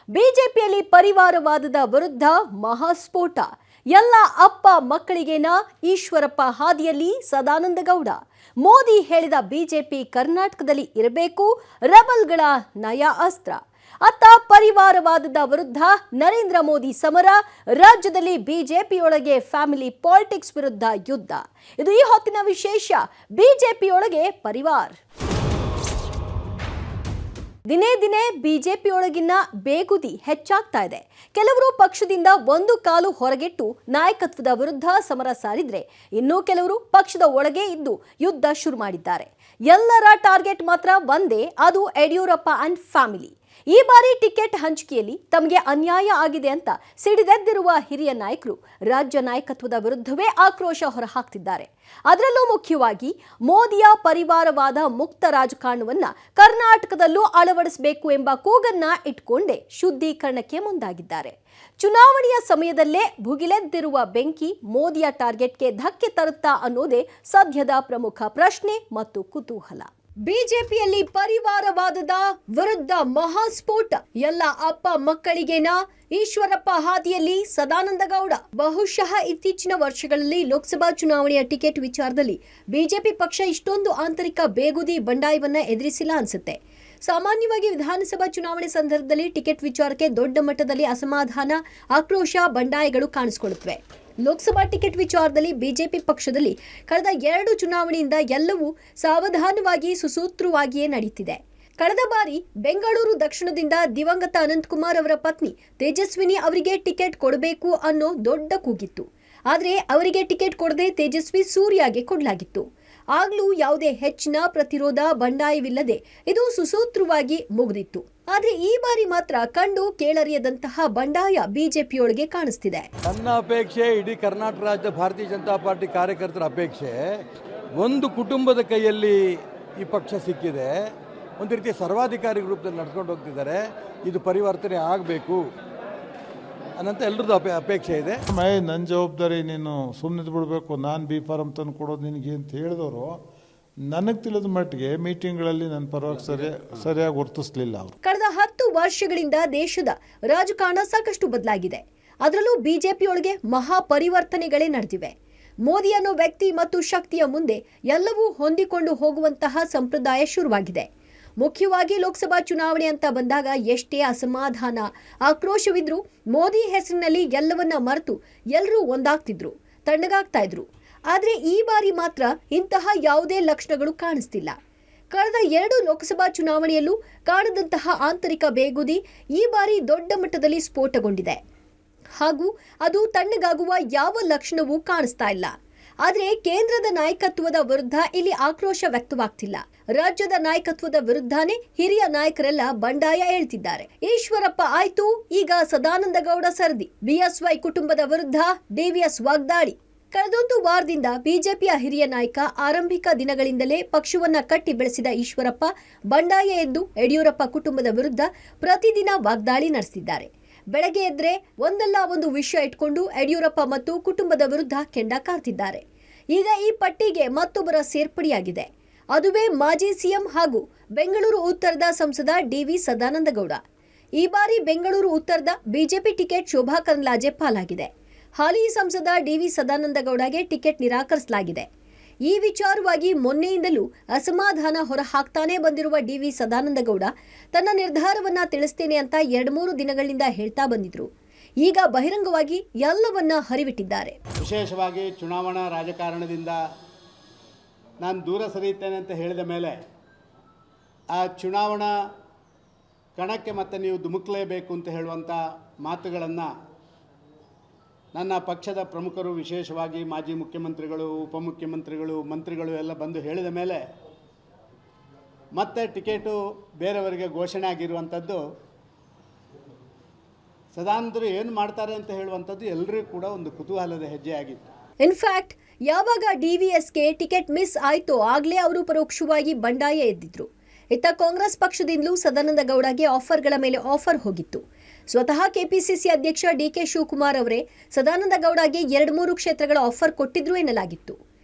ಬಿಜೆಪಿಯಲ್ಲಿ ಪರಿವಾರವಾದದ ವಿರುದ್ಧ ಮಹಾಸ್ಫೋಟ. ಎಲ್ಲ ಅಪ್ಪ ಮಕ್ಕಳಿಗೇನ ಈಶ್ವರಪ್ಪ ಹಾದಿಯಲ್ಲಿ ಸದಾನಂದ ಗೌಡ. ಮೋದಿ ಹೇಳಿದ ಬಿಜೆಪಿ ಕರ್ನಾಟಕದಲ್ಲಿ ಇರಬೇಕು, ರೆಬಲ್ಗಳ ನಯ ಅಸ್ತ್ರ. ಅತ್ತ ಪರಿವಾರವಾದದ ವಿರುದ್ಧ ನರೇಂದ್ರ ಮೋದಿ ಸಮರ. ರಾಜ್ಯದಲ್ಲಿ ಬಿಜೆಪಿಯೊಳಗೆ ಫ್ಯಾಮಿಲಿ ಪಾಲಿಟಿಕ್ಸ್ ವಿರುದ್ಧ ಯುದ್ಧ. ಇದು ಈ ಹೊತ್ತಿನ ವಿಶೇಷ. ಬಿಜೆಪಿಯೊಳಗೆ ಪರಿವಾರ. ದಿನೇ ದಿನೇ ಬಿಜೆಪಿಯೊಳಗಿನ ಬೇಗುದಿ ಹೆಚ್ಚಾಗ್ತಾ ಇದೆ. ಕೆಲವರು ಪಕ್ಷದಿಂದ ಒಂದು ಕಾಲು ಹೊರಗಿಟ್ಟು ನಾಯಕತ್ವದ ವಿರುದ್ಧ ಸಮರ ಸಾರಿದ್ರೆ, ಇನ್ನೂ ಕೆಲವರು ಪಕ್ಷದ ಒಳಗೆ ಇದ್ದು ಯುದ್ಧ ಶುರು ಮಾಡಿದ್ದಾರೆ. ಎಲ್ಲರ ಟಾರ್ಗೆಟ್ ಮಾತ್ರ ಒಂದೇ, ಅದು ಯಡಿಯೂರಪ್ಪ ಅಂಡ್ ಫ್ಯಾಮಿಲಿ. ಈ ಬಾರಿ ಟಿಕೆಟ್ ಹಂಚಿಕೆಯಲ್ಲಿ ತಮಗೆ ಅನ್ಯಾಯ ಆಗಿದೆ ಅಂತ ಸಿಡಿದೆದ್ದಿರುವ ಹಿರಿಯ ನಾಯಕರು ರಾಜ್ಯ ನಾಯಕತ್ವದ ವಿರುದ್ಧವೇ ಆಕ್ರೋಶ ಹೊರಹಾಕ್ತಿದ್ದಾರೆ. ಅದರಲ್ಲೂ ಮುಖ್ಯವಾಗಿ ಮೋದಿಯ ಪರಿವಾರವಾದ ಮುಕ್ತ ರಾಜಕಾರಣವನ್ನ ಕರ್ನಾಟಕದಲ್ಲೂ ಅಳವಡಿಸಬೇಕು ಎಂಬ ಕೂಗನ್ನ ಇಟ್ಕೊಂಡೇ ಶುದ್ಧೀಕರಣಕ್ಕೆ ಮುಂದಾಗಿದ್ದಾರೆ. ಚುನಾವಣೆಯ ಸಮಯದಲ್ಲೇ ಭುಗಿಲೆದ್ದಿರುವ ಬೆಂಕಿ ಮೋದಿಯ ಟಾರ್ಗೆಟ್ಗೆ ಧಕ್ಕೆ ತರುತ್ತಾ ಅನ್ನೋದೇ ಸದ್ಯದ ಪ್ರಮುಖ ಪ್ರಶ್ನೆ ಮತ್ತು ಕುತೂಹಲ. ಬಿಜೆಪಿಯಲ್ಲಿ ಪರಿವಾರವಾದದ ವಿರುದ್ಧ ಮಹಾಸ್ಫೋಟ. ಎಲ್ಲ ಅಪ್ಪ ಮಕ್ಕಳಿಗೇನ ಈಶ್ವರಪ್ಪ ಹಾದಿಯಲ್ಲಿ ಸದಾನಂದ ಗೌಡ. ಬಹುಶಃ ಇತ್ತೀಚಿನ ವರ್ಷಗಳಲ್ಲಿ ಲೋಕಸಭಾ ಚುನಾವಣೆಯ ಟಿಕೆಟ್ ವಿಚಾರದಲ್ಲಿ ಬಿಜೆಪಿ ಪಕ್ಷ ಇಷ್ಟೊಂದು ಆಂತರಿಕ ಬೇಗುದಿ ಬಂಡಾಯವನ್ನ ಎದುರಿಸಿಲ್ಲ ಅನ್ಸುತ್ತೆ. ಸಾಮಾನ್ಯವಾಗಿ ವಿಧಾನಸಭಾ ಚುನಾವಣೆ ಸಂದರ್ಭದಲ್ಲಿ ಟಿಕೆಟ್ ವಿಚಾರಕ್ಕೆ ದೊಡ್ಡ ಮಟ್ಟದಲ್ಲಿ ಅಸಮಾಧಾನ, ಆಕ್ರೋಶ, ಬಂಡಾಯಗಳು ಕಾಣಿಸಿಕೊಳ್ಳುತ್ತವೆ. ಲೋಕಸಭಾ ಟಿಕೆಟ್ ವಿಚಾರದಲ್ಲಿ ಬಿಜೆಪಿ ಪಕ್ಷದಲ್ಲಿ ಕಳೆದ 2 ಚುನಾವಣೆಯಿಂದ ಎಲ್ಲವೂ ಸಾವಧಾನವಾಗಿ ಸುಸೂತ್ರವಾಗಿಯೇ ನಡೆಯುತ್ತಿದೆ. ಕಳೆದ ಬಾರಿ ಬೆಂಗಳೂರು ದಕ್ಷಿಣದಿಂದ ದಿವಂಗತ ಅನಂತಕುಮಾರ್ ಅವರ ಪತ್ನಿ ತೇಜಸ್ವಿನಿ ಅವರಿಗೆ ಟಿಕೆಟ್ ಕೊಡಬೇಕು ಅನ್ನೋ ದೊಡ್ಡ ಕೂಗಿತ್ತು. ಆದರೆ ಅವರಿಗೆ ಟಿಕೆಟ್ ಕೊಡದೆ ತೇಜಸ್ವಿ ಸೂರ್ಯಗೆ ಕೊಡಲಾಗಿತ್ತು. ಆಗ್ಲೂ ಯಾವುದೇ ಹೆಚ್ಚಿನ ಪ್ರತಿರೋಧ, ಬಂಡಾಯವಿಲ್ಲದೆ ಇದು ಸುಸೂತ್ರವಾಗಿ ಮುಗಿದಿತ್ತು. ಆದ್ರೆ ಈ ಬಾರಿ ಮಾತ್ರ ಕಂಡು ಕೇಳರಿಯದಂತಹ ಬಂಡಾಯ ಬಿಜೆಪಿಯೊಳಗೆ ಕಾಣಿಸ್ತಿದೆ. ನನ್ನ ಅಪೇಕ್ಷೆ, ಇಡೀ ಕರ್ನಾಟಕ ರಾಜ್ಯ ಭಾರತೀಯ ಜನತಾ ಪಾರ್ಟಿ ಕಾರ್ಯಕರ್ತರ ಅಪೇಕ್ಷೆ, ಒಂದು ಕುಟುಂಬದ ಕೈಯಲ್ಲಿ ಈ ಪಕ್ಷ ಸಿಕ್ಕಿದೆ. ಒಂದು ರೀತಿಯ ಸರ್ವಾಧಿಕಾರಿ ರೂಪದಲ್ಲಿ ನಡ್ಕೊಂಡು ಹೋಗ್ತಿದ್ದಾರೆ. ಇದು ಪರಿವರ್ತನೆ ಆಗಬೇಕು ಅನ್ನಂತ ಎಲ್ಲರದ್ದು ಅಪೇಕ್ಷೆ ಇದೆ. ನನ್ನ ಜವಾಬ್ದಾರಿ, ನೀನು ಸುಮ್ಮನೆ ಬಿಡಬೇಕು, ನಾನು ಬಿ ಫಾರಂ ತಂದು ಕೊಡೋದು ನಿನಗೆ ಅಂತ ಹೇಳಿದವರು ನನಗೆ ತಿಳಿದ ಮಟ್ಟಿಗೆ ಮೀಟಿಂಗ್ಗಳಲ್ಲಿ ನನ್ನ ಪರವಾಗಿ ಸರಿಯಾಗಿ ವರ್ತಿಸಲಿಲ್ಲ ಅವರು. ಕಳೆದ 10 ವರ್ಷಗಳಿಂದ ದೇಶದ ರಾಜಕಾರಣ ಸಾಕಷ್ಟು ಬದಲಾಗಿದೆ. ಅದರಲ್ಲೂ ಬಿಜೆಪಿಯೊಳಗೆ ಮಹಾ ಪರಿವರ್ತನೆಗಳೇ ನಡೆದಿವೆ. ಮೋದಿ ಅನ್ನೋ ವ್ಯಕ್ತಿ ಮತ್ತು ಶಕ್ತಿಯ ಮುಂದೆ ಎಲ್ಲವೂ ಹೊಂದಿಕೊಂಡು ಹೋಗುವಂತಹ ಸಂಪ್ರದಾಯ ಶುರುವಾಗಿದೆ. ಮುಖ್ಯವಾಗಿ ಲೋಕಸಭಾ ಚುನಾವಣೆ ಅಂತ ಬಂದಾಗ ಎಷ್ಟೇ ಅಸಮಾಧಾನ, ಆಕ್ರೋಶವಿದ್ರು ಮೋದಿ ಹೆಸರಿನಲ್ಲಿ ಎಲ್ಲವನ್ನ ಮರೆತು ಎಲ್ಲರೂ ಒಂದಾಗ್ತಿದ್ರು, ತಣ್ಣಗಾಗ್ತಾ ಇದ್ರು. ಆದರೆ ಈ ಬಾರಿ ಮಾತ್ರ ಇಂತಹ ಯಾವುದೇ ಲಕ್ಷಣಗಳು ಕಾಣಿಸ್ತಿಲ್ಲ. ಕಳೆದ 2 ಲೋಕಸಭಾ ಚುನಾವಣೆಯಲ್ಲೂ ಕಾಣದಂತಹ ಆಂತರಿಕ ಬೇಗುದಿ ಈ ಬಾರಿ ದೊಡ್ಡ ಮಟ್ಟದಲ್ಲಿ ಸ್ಫೋಟಗೊಂಡಿದೆ. ಹಾಗೂ ಅದು ತಣ್ಣಗಾಗುವ ಯಾವ ಲಕ್ಷಣವೂ ಕಾಣಿಸ್ತಾ ಇಲ್ಲ. ಆದರೆ ಕೇಂದ್ರದ ನಾಯಕತ್ವದ ವಿರುದ್ಧ ಇಲ್ಲಿ ಆಕ್ರೋಶ ವ್ಯಕ್ತವಾಗ್ತಿಲ್ಲ. ರಾಜ್ಯದ ನಾಯಕತ್ವದ ವಿರುದ್ಧನೇ ಹಿರಿಯ ನಾಯಕರೆಲ್ಲ ಬಂಡಾಯ ಹೇಳ್ತಿದ್ದಾರೆ. ಈಶ್ವರಪ್ಪ ಆಯ್ತು, ಈಗ ಸದಾನಂದ ಗೌಡ ಸರದಿ. ಬಿಎಸ್ವೈ ಕುಟುಂಬದ ವಿರುದ್ಧ ಡಿವಿಎಸ್ ವಾಗ್ದಾಳಿ. ಕಳೆದೊಂದು ವಾರದಿಂದ ಬಿಜೆಪಿಯ ಹಿರಿಯ ನಾಯಕ, ಆರಂಭಿಕ ದಿನಗಳಿಂದಲೇ ಪಕ್ಷವನ್ನ ಕಟ್ಟಿ ಬೆಳೆಸಿದ ಈಶ್ವರಪ್ಪ ಬಂಡಾಯ ಎದ್ದು ಯಡಿಯೂರಪ್ಪ ಕುಟುಂಬದ ವಿರುದ್ಧ ಪ್ರತಿದಿನ ವಾಗ್ದಾಳಿ ನಡೆಸಿದ್ದಾರೆ. ಬೆಳಗ್ಗೆ ಎದ್ರೆ ಒಂದಲ್ಲ ಒಂದು ವಿಷಯ ಇಟ್ಕೊಂಡು ಯಡಿಯೂರಪ್ಪ ಮತ್ತು ಕುಟುಂಬದ ವಿರುದ್ಧ ಕೆಂಡ ಕಾರ್ತಿದ್ದಾರೆ. ಈಗ ಈ ಪಟ್ಟಿಗೆ ಮತ್ತೊಬ್ಬರ ಸೇರ್ಪಡೆಯಾಗಿದೆ. ಅದುವೇ ಮಾಜಿ ಸಿಎಂ ಹಾಗೂ ಬೆಂಗಳೂರು ಉತ್ತರದ ಸಂಸದ ಡಿವಿ ಸದಾನಂದ ಗೌಡ. ಈ ಬಾರಿ ಬೆಂಗಳೂರು ಉತ್ತರದ ಬಿಜೆಪಿ ಟಿಕೆಟ್ ಶೋಭಾ ಕರಂದ್ಲಾಜೆ ಪಾಲಾಗಿದೆ. ಹಾಲಿ ಸಂಸದ ಡಿವಿ ಸದಾನಂದ ಗೌಡಗೆ ಟಿಕೆಟ್ ನಿರಾಕರಿಸಲಾಗಿದೆ. ಈ ವಿಚಾರವಾಗಿ ಮೊನ್ನೆಯಿಂದಲೂ ಅಸಮಾಧಾನ ಹೊರಹಾಕ್ತಾನೆ ಬಂದಿರುವ ಡಿವಿ ಸದಾನಂದ ಗೌಡ ತನ್ನ ನಿರ್ಧಾರವನ್ನ ತಿಳಿಸ್ತೇನೆ ಅಂತ 2-3 ದಿನಗಳಿಂದ ಹೇಳ್ತಾ ಬಂದಿದ್ರು. ಈಗ ಬಹಿರಂಗವಾಗಿ ಎಲ್ಲವನ್ನ ಹರಿಬಿಟ್ಟಿದ್ದಾರೆ. ವಿಶೇಷವಾಗಿ ಚುನಾವಣಾ ರಾಜಕಾರಣದಿಂದ ನಾನು ದೂರ ಸರಿಯುತ್ತೇನೆ ಅಂತ ಹೇಳಿದ ಮೇಲೆ ಆ ಚುನಾವಣಾ ಕಣಕ್ಕೆ ಮತ್ತೆ ನೀವು ಧುಮುಕಲೇಬೇಕು ಅಂತ ಹೇಳುವಂಥ ಮಾತುಗಳನ್ನು ನನ್ನ ಪಕ್ಷದ ಪ್ರಮುಖರು, ವಿಶೇಷವಾಗಿ ಮಾಜಿ ಮುಖ್ಯಮಂತ್ರಿಗಳು, ಉಪಮುಖ್ಯಮಂತ್ರಿಗಳು, ಮಂತ್ರಿಗಳು ಎಲ್ಲ ಬಂದು ಹೇಳಿದ ಮೇಲೆ ಮತ್ತೆ ಟಿಕೆಟು ಬೇರೆಯವರಿಗೆ ಘೋಷಣೆ ಆಗಿರುವಂಥದ್ದು, ಸದಾನಂದರು ಏನು ಮಾಡ್ತಾರೆ ಅಂತ ಹೇಳುವಂಥದ್ದು ಎಲ್ಲರಿಗೂ ಕೂಡ ಒಂದು ಕುತೂಹಲದ ಹೆಜ್ಜೆ ಆಗಿತ್ತು. ಇನ್ಫ್ಯಾಕ್ಟ್ ಯಾವಾಗ ಡಿವಿಎಸ್ಗೆ ಟಿಕೆಟ್ ಮಿಸ್ ಆಯ್ತೋ ಆಗಲೇ ಅವರು ಪರೋಕ್ಷವಾಗಿ ಬಂಡಾಯ ಎದ್ದಿದ್ರು. ಇತ್ತ ಕಾಂಗ್ರೆಸ್ ಪಕ್ಷದಿಂದಲೂ ಸದಾನಂದ ಗೌಡಗೆ ಆಫರ್ಗಳ ಮೇಲೆ ಆಫರ್ ಹೋಗಿತ್ತು. ಸ್ವತಃ ಕೆಪಿಸಿಸಿ ಅಧ್ಯಕ್ಷ ಡಿಕೆ ಶಿವಕುಮಾರ್ ಅವರೇ ಸದಾನಂದ ಗೌಡಗೆ 2-3 ಕ್ಷೇತ್ರಗಳ ಆಫರ್ ಕೊಟ್ಟಿದ್ರು ಎನ್ನಲಾಗಿತ್ತು.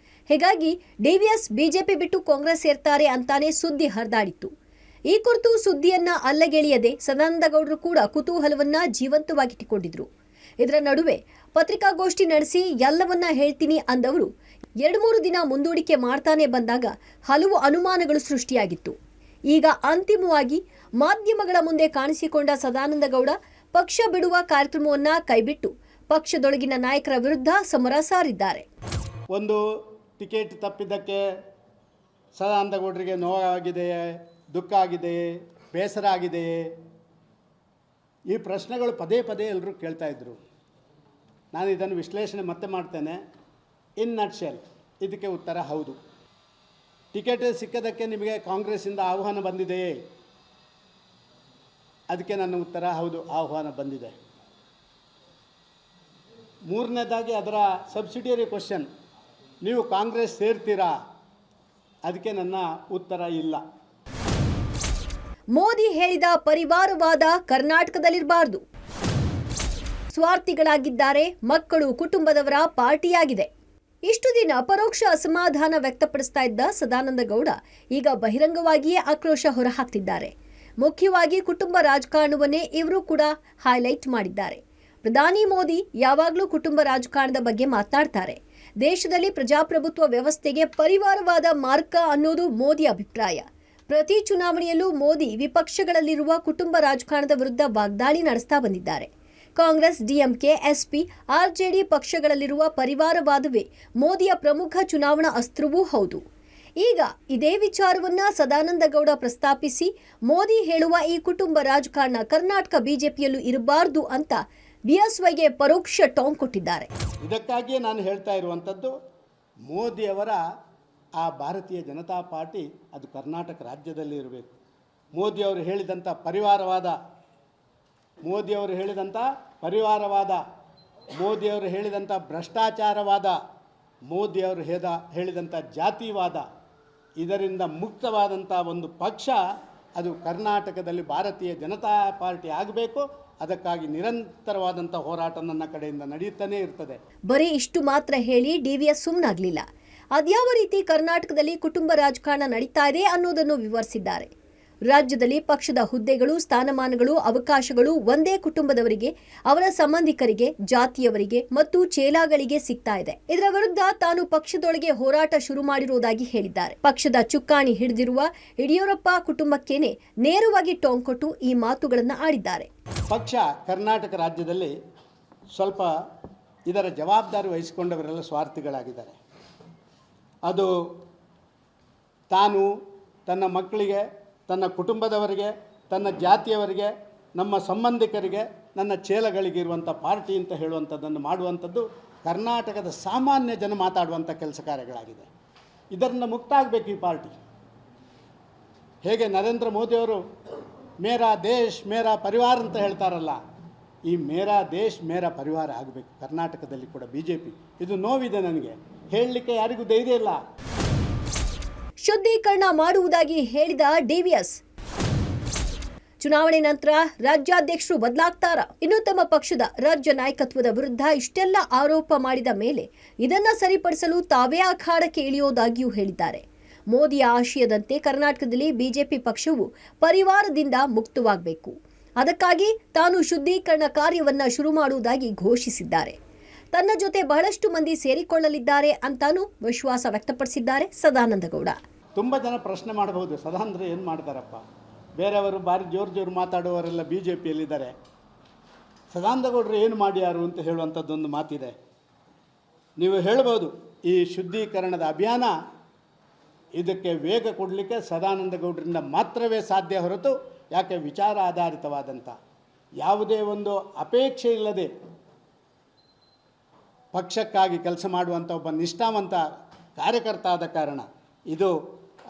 ಹೀಗಾಗಿ ಡಿವಿಎಸ್ ಬಿಜೆಪಿ ಬಿಟ್ಟು ಕಾಂಗ್ರೆಸ್ ಸೇರ್ತಾರೆ ಅಂತಾನೆ ಸುದ್ದಿ ಹರಿದಾಡಿತ್ತು. ಈ ಕುರಿತು ಸುದ್ದಿಯನ್ನ ಅಲ್ಲಗೆಳೆಯದೆ ಸದಾನಂದಗೌಡರು ಕೂಡ ಕುತೂಹಲವನ್ನ ಜೀವಂತವಾಗಿಟ್ಟುಕೊಂಡಿದ್ರು. ಇದರ ನಡುವೆ ಪತ್ರಿಕಾಗೋಷ್ಠಿ ನಡೆಸಿ ಎಲ್ಲವನ್ನ ಹೇಳ್ತೀನಿ ಅಂದವರು 2-3 ದಿನ ಮುಂದೂಡಿಕೆ ಮಾಡ್ತಾನೆ ಬಂದಾಗ ಹಲವು ಅನುಮಾನಗಳು ಸೃಷ್ಟಿಯಾಗಿತ್ತು. ಈಗ ಅಂತಿಮವಾಗಿ ಮಾಧ್ಯಮಗಳ ಮುಂದೆ ಕಾಣಿಸಿಕೊಂಡ ಸದಾನಂದಗೌಡ ಪಕ್ಷ ಬಿಡುವ ಕಾರ್ಯಕ್ರಮವನ್ನ ಕೈಬಿಟ್ಟು ಪಕ್ಷದೊಳಗಿನ ನಾಯಕರ ವಿರುದ್ಧ ಸಮರ ಸಾರಿದ್ದಾರೆ. ಒಂದು ಟಿಕೆಟ್ ತಪ್ಪಿದ್ದಕ್ಕೆ ಸದಾನಂದಗೌಡರಿಗೆ ನೋವಾಗಿದೆಯೇ, ದುಃಖ ಆಗಿದೆಯೇ, ಬೇಸರ ಆಗಿದೆಯೇ, ಈ ಪ್ರಶ್ನೆಗಳು ಪದೇ ಪದೇ ಎಲ್ಲರೂ ಕೇಳ್ತಾ ಇದ್ದರು. ನಾನು ಇದನ್ನು ವಿಶ್ಲೇಷಣೆ ಮತ್ತೆ ಮಾಡ್ತೇನೆ. ಇನ್ ನಟ್ಶೆಲ್ ಇದಕ್ಕೆ ಉತ್ತರ ಹೌದು. ಟಿಕೆಟ್ ಸಿಕ್ಕದಕ್ಕೆ ನಿಮಗೆ ಕಾಂಗ್ರೆಸ್ಸಿಂದ ಆಹ್ವಾನ ಬಂದಿದೆಯೇ? ಅದಕ್ಕೆ ನನ್ನ ಉತ್ತರ ಹೌದು, ಆಹ್ವಾನ ಬಂದಿದೆ. ಮೂರನೇದಾಗಿ ಅದರ ಸಬ್ಸಿಡಿಯರಿ ಕ್ವಶನ್, ನೀವು ಕಾಂಗ್ರೆಸ್ ಸೇರ್ತೀರಾ? ಅದಕ್ಕೆ ನನ್ನ ಉತ್ತರ ಇಲ್ಲ. ಮೋದಿ ಹೇಳಿದ ಪರಿವಾರವಾದ ಕರ್ನಾಟಕದಲ್ಲಿರಬಾರದು. ಸ್ವಾರ್ಥಿಗಳಾಗಿದ್ದಾರೆ, ಮಕ್ಕಳು ಕುಟುಂಬದವರ ಪಾರ್ಟಿಯಾಗಿದೆ. ಇಷ್ಟು ದಿನ ಪರೋಕ್ಷ ಅಸಮಾಧಾನ ವ್ಯಕ್ತಪಡಿಸ್ತಾ ಇದ್ದ ಸದಾನಂದಗೌಡ ಈಗ ಬಹಿರಂಗವಾಗಿಯೇ ಆಕ್ರೋಶ ಹೊರಹಾಕ್ತಿದ್ದಾರೆ. ಮುಖ್ಯವಾಗಿ ಕುಟುಂಬ ರಾಜಕಾರಣವನ್ನೇ ಇವರು ಕೂಡ ಹೈಲೈಟ್ ಮಾಡಿದ್ದಾರೆ. ಪ್ರಧಾನಿ ಮೋದಿ ಯಾವಾಗಲೂ ಕುಟುಂಬ ರಾಜಕಾರಣದ ಬಗ್ಗೆ ಮಾತನಾಡ್ತಾರೆ. ದೇಶದಲ್ಲಿ ಪ್ರಜಾಪ್ರಭುತ್ವ ವ್ಯವಸ್ಥೆಗೆ ಪರಿವಾರವಾದ ಮಾರ್ಗ ಅನ್ನೋದು ಮೋದಿ ಅಭಿಪ್ರಾಯ. ಪ್ರತಿ ಚುನಾವಣೆಯಲ್ಲೂ ಮೋದಿ ವಿಪಕ್ಷಗಳಲ್ಲಿರುವ ಕುಟುಂಬ ರಾಜಕಾರಣದ ವಿರುದ್ಧ ವಾಗ್ದಾಳಿ ನಡೆಸ್ತಾ ಬಂದಿದ್ದಾರೆ. ಕಾಂಗ್ರೆಸ್, ಡಿಎಂಕೆ, ಎಸ್ಪಿ, ಆರ್ಜೆಡಿ ಪಕ್ಷಗಳಲ್ಲಿರುವ ಪರಿವಾರವಾದವೇ ಮೋದಿಯ ಪ್ರಮುಖ ಚುನಾವಣಾ ಅಸ್ತ್ರವೂ ಹೌದು. ಈಗ ಇದೇ ವಿಚಾರವನ್ನ ಸದಾನಂದಗೌಡ ಪ್ರಸ್ತಾಪಿಸಿ ಮೋದಿ ಹೇಳುವ ಈ ಕುಟುಂಬ ರಾಜಕಾರಣ ಕರ್ನಾಟಕ ಬಿಜೆಪಿಯಲ್ಲೂ ಇರಬಾರದು ಅಂತ ಬಿಎಸ್ವೈಗೆ ಪರೋಕ್ಷ ಟಾಂಗ್ ಕೊಟ್ಟಿದ್ದಾರೆ. ಇದಕ್ಕಾಗಿಯೇ ನಾನು ಹೇಳ್ತಾ ಇರುವಂಥದ್ದು, ಮೋದಿಯವರ ಆ ಭಾರತೀಯ ಜನತಾ ಪಾರ್ಟಿ ಅದು ಕರ್ನಾಟಕ ರಾಜ್ಯದಲ್ಲಿ ಇರಬೇಕು. ಮೋದಿಯವರು ಹೇಳಿದಂಥ ಪರಿವಾರವಾದ, ಮೋದಿಯವರು ಹೇಳಿದಂಥ ಭ್ರಷ್ಟಾಚಾರವಾದ, ಮೋದಿಯವರು ಹೇಳಿದಂಥ ಜಾತಿವಾದ, ಇದರಿಂದ ಮುಕ್ತವಾದಂಥ ಒಂದು ಪಕ್ಷ ಅದು ಕರ್ನಾಟಕದಲ್ಲಿ ಭಾರತೀಯ ಜನತಾ ಪಾರ್ಟಿ ಆಗಬೇಕು. ಅದಕ್ಕಾಗಿ ನಿರಂತರವಾದಂಥ ಹೋರಾಟ ನನ್ನ ಕಡೆಯಿಂದ ನಡೆಯುತ್ತಾನೇ ಇರ್ತದೆ. ಬರೀ ಇಷ್ಟು ಮಾತ್ರ ಹೇಳಿ ಡಿವಿಎಸ್ ಸುಮ್ಮನಾಗಲಿಲ್ಲ. ಅದ್ಯಾವ ರೀತಿ ಕರ್ನಾಟಕದಲ್ಲಿ ಕುಟುಂಬ ರಾಜಕಾರಣ ನಡೀತಾ ಇದೆ ಅನ್ನೋದನ್ನು ವಿವರಿಸಿದ್ದಾರೆ. ರಾಜ್ಯದಲ್ಲಿ ಪಕ್ಷದ ಹುದ್ದೆಗಳು, ಸ್ಥಾನಮಾನಗಳು, ಅವಕಾಶಗಳು ಒಂದೇ ಕುಟುಂಬದವರಿಗೆ, ಅವರ ಸಂಬಂಧಿಕರಿಗೆ, ಜಾತಿಯವರಿಗೆ ಮತ್ತು ಚೇಲಾಗಳಿಗೆ ಸಿಗ್ತಾ ಇದೆ. ಇದರ ವಿರುದ್ಧ ತಾನು ಪಕ್ಷದೊಳಗೆ ಹೋರಾಟ ಶುರು ಮಾಡಿರುವುದಾಗಿ ಹೇಳಿದ್ದಾರೆ. ಪಕ್ಷದ ಚುಕ್ಕಾಣಿ ಹಿಡಿದಿರುವ ಯಡಿಯೂರಪ್ಪ ಕುಟುಂಬಕ್ಕೇನೆ ನೇರವಾಗಿ ಟಾಂಗ್ ಕೊಟ್ಟು ಈ ಮಾತುಗಳನ್ನು ಆಡಿದ್ದಾರೆ. ಪಕ್ಷ ಕರ್ನಾಟಕ ರಾಜ್ಯದಲ್ಲಿ ಸ್ವಲ್ಪ ಇದರ ಜವಾಬ್ದಾರಿ ವಹಿಸಿಕೊಂಡವರೆಲ್ಲ ಸ್ವಾರ್ಥಿಗಳಾಗಿದ್ದಾರೆ. ಅದು ತಾನು ತನ್ನ ಮಕ್ಕಳಿಗೆ, ತನ್ನ ಕುಟುಂಬದವರಿಗೆ, ತನ್ನ ಜಾತಿಯವರಿಗೆ, ನಮ್ಮ ಸಂಬಂಧಿಕರಿಗೆ, ನನ್ನ ಚೇಲಗಳಿಗೆ ಇರುವಂಥ ಪಾರ್ಟಿ ಅಂತ ಹೇಳುವಂಥದ್ದನ್ನು ಮಾಡುವಂಥದ್ದು ಕರ್ನಾಟಕದ ಸಾಮಾನ್ಯ ಜನ ಮಾತಾಡುವಂಥ ಕೆಲಸ ಕಾರ್ಯಗಳಾಗಿದೆ. ಇದರಿಂದ ಮುಕ್ತ ಆಗಬೇಕು ಈ ಪಾರ್ಟಿ. ಹೇಗೆ ನರೇಂದ್ರ ಮೋದಿಯವರು ಮೇರಾ ದೇಶ್ ಮೇರಾ ಪರಿವಾರ ಅಂತ ಹೇಳ್ತಾರಲ್ಲ, ಈ ಮೇರಾ ದೇಶ್ ಮೇರಾ ಪರಿವಾರ ಆಗಬೇಕು ಕರ್ನಾಟಕದಲ್ಲಿ ಕೂಡ ಬಿಜೆಪಿ. ಇದು ನೋವಿದೆ ನನಗೆ, ಹೇಳಲಿಕ್ಕೆ ಯಾರಿಗೂ ಧೈರ್ಯ ಇಲ್ಲ. ಶುದ್ಧೀಕರಣ ಮಾಡುವುದಾಗಿ ಹೇಳಿದ ಡಿವಿಎಸ್, ಚುನಾವಣೆ ನಂತರ ರಾಜ್ಯಾಧ್ಯಕ್ಷರು ಬದಲಾಗ್ತಾರಾ? ಇನ್ನು ತಮ್ಮ ಪಕ್ಷದ ರಾಜ್ಯ ನಾಯಕತ್ವದ ವಿರುದ್ಧ ಇಷ್ಟೆಲ್ಲ ಆರೋಪ ಮಾಡಿದ ಮೇಲೆ ಇದನ್ನ ಸರಿಪಡಿಸಲು ತಾವೇ ಅಖಾಡಕ್ಕೆ ಇಳಿಯೋದಾಗಿಯೂ ಹೇಳಿದ್ದಾರೆ. ಮೋದಿಯ ಆಶಯದಂತೆ ಕರ್ನಾಟಕದಲ್ಲಿ ಬಿಜೆಪಿ ಪಕ್ಷವು ಪರಿವಾರದಿಂದ ಮುಕ್ತವಾಗಬೇಕು. ಅದಕ್ಕಾಗಿ ತಾನು ಶುದ್ಧೀಕರಣ ಕಾರ್ಯವನ್ನ ಶುರು ಮಾಡುವುದಾಗಿ ಘೋಷಿಸಿದ್ದಾರೆ. ತನ್ನ ಜೊತೆ ಬಹಳಷ್ಟು ಮಂದಿ ಸೇರಿಕೊಳ್ಳಲಿದ್ದಾರೆ ಅಂತಾನೂ ವಿಶ್ವಾಸ ವ್ಯಕ್ತಪಡಿಸಿದ್ದಾರೆ ಸದಾನಂದಗೌಡ. ತುಂಬ ಜನ ಪ್ರಶ್ನೆ ಮಾಡಬಹುದು, ಸದಾನಂದ್ರ ಏನು ಮಾಡ್ತಾರಪ್ಪ, ಬೇರೆಯವರು ಭಾರಿ ಜೋರು ಮಾತಾಡುವವರೆಲ್ಲ ಬಿ ಜೆ ಪಿಯಲ್ಲಿದ್ದಾರೆ, ಸದಾನಂದಗೌಡರು ಏನು ಮಾಡ್ಯಾರು ಅಂತ ಹೇಳುವಂಥದ್ದೊಂದು ಮಾತಿದೆ. ನೀವು ಹೇಳ್ಬೋದು, ಈ ಶುದ್ಧೀಕರಣದ ಅಭಿಯಾನ ಇದಕ್ಕೆ ವೇಗ ಕೊಡಲಿಕ್ಕೆ ಸದಾನಂದಗೌಡರಿಂದ ಮಾತ್ರವೇ ಸಾಧ್ಯ ಹೊರತು, ಯಾಕೆ ವಿಚಾರ ಆಧಾರಿತವಾದಂಥ ಯಾವುದೇ ಒಂದು ಅಪೇಕ್ಷೆ ಇಲ್ಲದೆ ಪಕ್ಷಕ್ಕಾಗಿ ಕೆಲಸ ಮಾಡುವಂಥ ಒಬ್ಬ ನಿಷ್ಠಾವಂತ ಕಾರ್ಯಕರ್ತ ಆದ ಕಾರಣ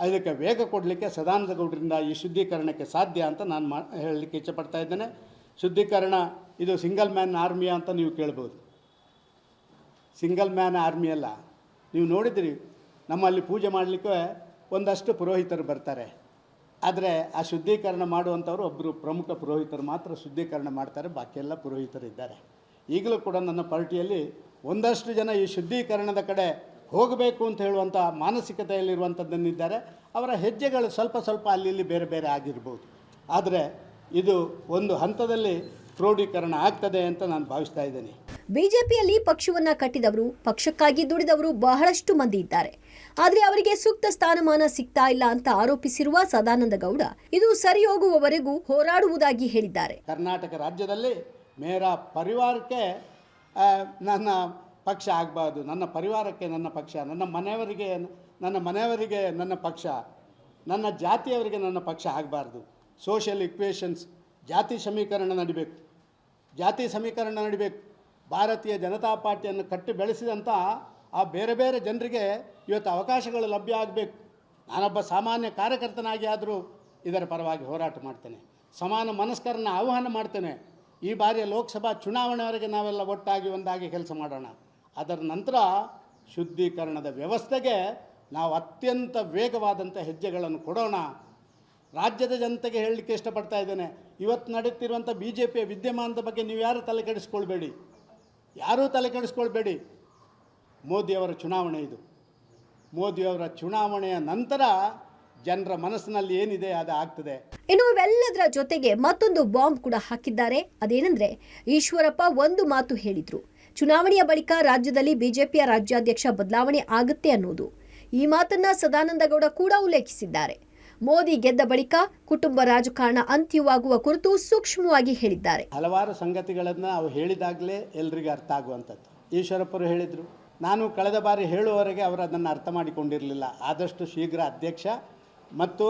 ಇದಕ್ಕೆ ವೇಗ ಕೊಡಲಿಕ್ಕೆ ಸದಾನಂದಗೌಡರಿಂದ ಈ ಶುದ್ಧೀಕರಣಕ್ಕೆ ಸಾಧ್ಯ ಅಂತ ನಾನು ಹೇಳಲಿಕ್ಕೆ ಇಚ್ಛಪಡ್ತಾ ಇದ್ದೇನೆ. ಶುದ್ಧೀಕರಣ ಇದು ಸಿಂಗಲ್ ಮ್ಯಾನ್ ಆರ್ಮಿಯಾ ಅಂತ ನೀವು ಕೇಳ್ಬೋದು. ಸಿಂಗಲ್ ಮ್ಯಾನ್ ಆರ್ಮಿ ಅಲ್ಲ. ನೀವು ನೋಡಿದಿರಿ, ನಮ್ಮಲ್ಲಿ ಪೂಜೆ ಮಾಡಲಿಕ್ಕೆ ಒಂದಷ್ಟು ಪುರೋಹಿತರು ಬರ್ತಾರೆ, ಆದರೆ ಆ ಶುದ್ಧೀಕರಣ ಮಾಡುವಂಥವ್ರು ಒಬ್ಬರು ಪ್ರಮುಖ ಪುರೋಹಿತರು ಮಾತ್ರ ಶುದ್ಧೀಕರಣ ಮಾಡ್ತಾರೆ, ಬಾಕಿಯೆಲ್ಲ ಪುರೋಹಿತರಿದ್ದಾರೆ. ಈಗಲೂ ಕೂಡ ನನ್ನ ಪಾರ್ಟಿಯಲ್ಲಿ ಒಂದಷ್ಟು ಜನ ಈ ಶುದ್ಧೀಕರಣದ ಕಡೆ ಹೋಗಬೇಕು ಅಂತ ಹೇಳುವಂಥ ಮಾನಸಿಕತೆಯಲ್ಲಿರುವಂಥದ್ದನ್ನಿದ್ದಾರೆ. ಅವರ ಹೆಜ್ಜೆಗಳು ಸ್ವಲ್ಪ ಸ್ವಲ್ಪ ಅಲ್ಲಿ ಬೇರೆ ಬೇರೆ ಆಗಿರ್ಬೋದು. ಆದರೆ ಇದು ಒಂದು ಹಂತದಲ್ಲಿ ಕ್ರೋಢೀಕರಣ ಆಗ್ತದೆ ಅಂತ ನಾನು ಭಾವಿಸ್ತಾ ಇದ್ದೇನೆ. ಬಿಜೆಪಿಯಲ್ಲಿ ಪಕ್ಷವನ್ನ ಕಟ್ಟಿದವರು, ಪಕ್ಷಕ್ಕಾಗಿ ದುಡಿದವರು ಬಹಳಷ್ಟು ಮಂದಿ ಇದ್ದಾರೆ. ಆದರೆ ಅವರಿಗೆ ಸೂಕ್ತ ಸ್ಥಾನಮಾನ ಸಿಗ್ತಾ ಇಲ್ಲ ಅಂತ ಆರೋಪಿಸಿರುವ ಸದಾನಂದ ಗೌಡ ಇದು ಸರಿ ಹೋಗುವವರೆಗೂ ಹೋರಾಡುವುದಾಗಿ ಹೇಳಿದ್ದಾರೆ. ಕರ್ನಾಟಕ ರಾಜ್ಯದಲ್ಲಿ ಮೇರ ಪರಿವಾರಕ್ಕೆ ನನ್ನ ಪಕ್ಷ ಆಗಬಾರ್ದು, ನನ್ನ ಪರಿವಾರಕ್ಕೆ ನನ್ನ ಪಕ್ಷ, ನನ್ನ ಮನೆಯವರಿಗೆ ನನ್ನ ಪಕ್ಷ, ನನ್ನ ಜಾತಿಯವರಿಗೆ ನನ್ನ ಪಕ್ಷ ಆಗಬಾರ್ದು. ಸೋಷಿಯಲ್ ಇಕ್ವೇಷನ್ಸ್, ಜಾತಿ ಸಮೀಕರಣ ನಡಿಬೇಕು. ಭಾರತೀಯ ಜನತಾ ಪಾರ್ಟಿಯನ್ನು ಕಟ್ಟಿ ಬೆಳೆಸಿದಂಥ ಆ ಬೇರೆ ಬೇರೆ ಜನರಿಗೆ ಇವತ್ತು ಅವಕಾಶಗಳು ಲಭ್ಯ ಆಗಬೇಕು. ನಾನೊಬ್ಬ ಸಾಮಾನ್ಯ ಕಾರ್ಯಕರ್ತನಾಗಿ ಆದರೂ ಇದರ ಪರವಾಗಿ ಹೋರಾಟ ಮಾಡ್ತೇನೆ. ಸಮಾನ ಮನಸ್ಕರನ್ನು ಆಹ್ವಾನ ಮಾಡ್ತೇನೆ. ಈ ಬಾರಿಯ ಲೋಕಸಭಾ ಚುನಾವಣೆವರೆಗೆ ನಾವೆಲ್ಲ ಒಟ್ಟಾಗಿ ಒಂದಾಗಿ ಕೆಲಸ ಮಾಡೋಣ. ಅದರ ನಂತರ ಶುದ್ಧೀಕರಣದ ವ್ಯವಸ್ಥೆಗೆ ನಾವು ಅತ್ಯಂತ ವೇಗವಾದಂಥ ಹೆಜ್ಜೆಗಳನ್ನು ಕೊಡೋಣ. ರಾಜ್ಯದ ಜನತೆಗೆ ಹೇಳಲಿಕ್ಕೆ ಇಷ್ಟಪಡ್ತಾ ಇದ್ದೇನೆ, ಇವತ್ತು ನಡೀತಿರುವಂಥ BJPಯ ವಿದ್ಯಮಾನದ ಬಗ್ಗೆ ನೀವು ಯಾರೂ ತಲೆ ಕೆಡಿಸ್ಕೊಳ್ಬೇಡಿ. ಮೋದಿಯವರ ಚುನಾವಣೆ ಇದು. ಮೋದಿಯವರ ಚುನಾವಣೆಯ ನಂತರ ಜನರ ಮನಸ್ಸಿನಲ್ಲಿ ಏನಿದೆ ಅದು ಆಗ್ತದೆ. ಇನ್ನು ಇವೆಲ್ಲದರ ಜೊತೆಗೆ ಮತ್ತೊಂದು ಬಾಂಬ್ ಕೂಡ ಹಾಕಿದ್ದಾರೆ. ಅದೇನೆಂದ್ರೆ, ಈಶ್ವರಪ್ಪ ಒಂದು ಮಾತು ಹೇಳಿದ್ರು, ಚುನಾವಣೆಯ ಬಳಿಕ ರಾಜ್ಯದಲ್ಲಿ ಬಿಜೆಪಿಯ ರಾಜ್ಯಾಧ್ಯಕ್ಷ ಬದಲಾವಣೆ ಆಗುತ್ತೆ ಅನ್ನೋದು. ಈ ಮಾತನ್ನ ಸದಾನಂದ ಗೌಡ ಕೂಡ ಉಲ್ಲೇಖಿಸಿದ್ದಾರೆ. ಮೋದಿ ಗೆದ್ದ ಬಳಿಕ ಕುಟುಂಬ ರಾಜಕಾರಣ ಅಂತ್ಯವಾಗುವ ಕುರಿತು ಸೂಕ್ಷ್ಮವಾಗಿ ಹೇಳಿದ್ದಾರೆ. ಹಲವಾರು ಸಂಗತಿಗಳನ್ನು ನಾವು ಹೇಳಿದಾಗಲೇ ಎಲ್ರಿಗೂ ಅರ್ಥ ಆಗುವಂಥದ್ದು. ಈಶ್ವರಪ್ಪರು ಹೇಳಿದರು, ನಾನು ಕಳೆದ ಬಾರಿ ಹೇಳುವವರೆಗೆ ಅವರು ಅದನ್ನು ಅರ್ಥ ಮಾಡಿಕೊಂಡಿರಲಿಲ್ಲ. ಆದಷ್ಟು ಶೀಘ್ರ ಅಧ್ಯಕ್ಷ ಮತ್ತು